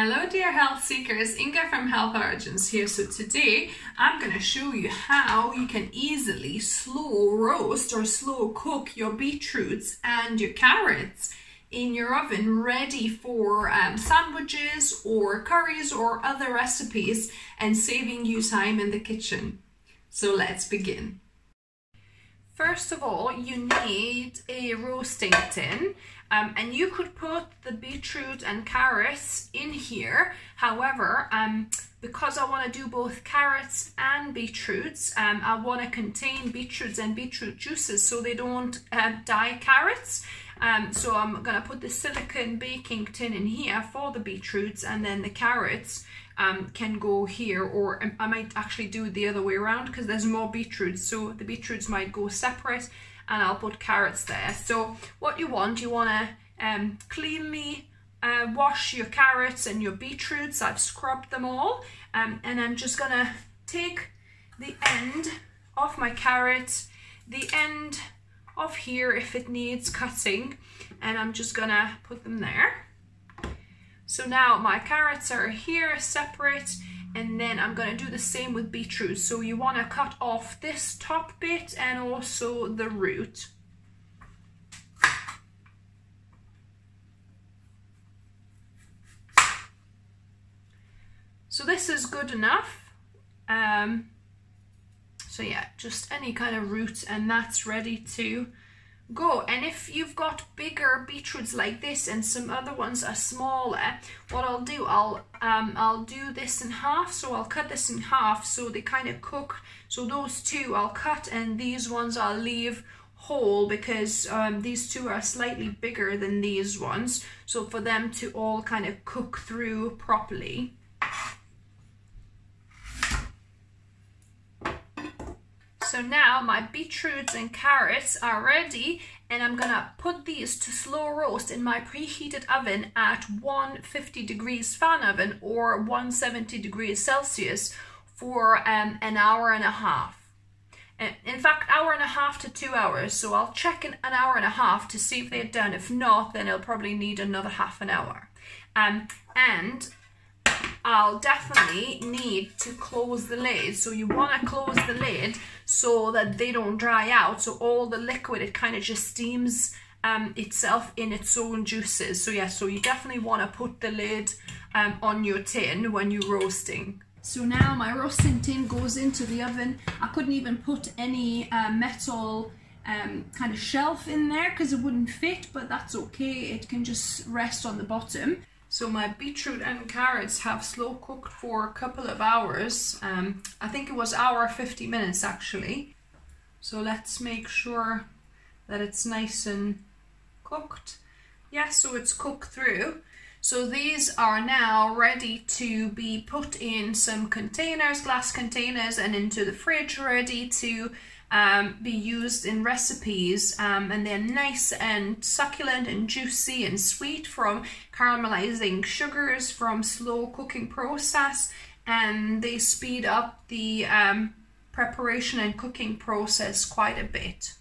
Hello dear health seekers, Inga from Health Origins here. So today I'm going to show you how you can easily slow roast or slow cook your beetroots and your carrots in your oven, ready for sandwiches or curries or other recipes, and saving you time in the kitchen. So let's begin. First of all, you need a roasting tin, and you could put the beetroot and carrots in here. However, because I want to do both carrots and beetroots, I want to contain beetroots and beetroot juices so they don't die carrots. So I'm going to put the silicone baking tin in here for the beetroots, and then the carrots can go here, or I might actually do it the other way around because there's more beetroots, so the beetroots might go separate and I'll put carrots there. So what you want to cleanly wash your carrots and your beetroots. I've scrubbed them all, and I'm just gonna take the end of my carrot, the end of here if it needs cutting, and I'm just gonna put them there. So now my carrots are here separate, and then I'm going to do the same with beetroot. So you want to cut off this top bit and also the root. So this is good enough. So yeah, just any kind of root, and that's ready to go. And if you've got bigger beetroots like this and some other ones are smaller, what I'll do, I'll do this in half. So I'll cut this in half so they kind of cook. So those two I'll cut, and these ones I'll leave whole because these two are slightly bigger than these ones, so for them to all kind of cook through properly. So now my beetroots and carrots are ready, and I'm gonna put these to slow roast in my preheated oven at 150 degrees fan oven or 170 degrees Celsius for an hour and a half. In fact, hour and a half to 2 hours. So I'll check in an hour and a half to see if they're done. If not, then I'll probably need another half an hour. And I'll definitely need to close the lid. So you want to close the lid so that they don't dry out. So all the liquid, it kind of just steams itself in its own juices. So yeah, so you definitely want to put the lid on your tin when you're roasting. So now my roasting tin goes into the oven. I couldn't even put any metal kind of shelf in there because it wouldn't fit, but that's okay. It can just rest on the bottom. So my beetroot and carrots have slow cooked for a couple of hours. I think it was hour 50 minutes actually. So let's make sure that it's nice and cooked. Yeah, so it's cooked through. So these are now ready to be put in some containers, glass containers, and into the fridge, ready to be used in recipes, and they're nice and succulent and juicy and sweet from caramelizing sugars from slow cooking process, and they speed up the preparation and cooking process quite a bit.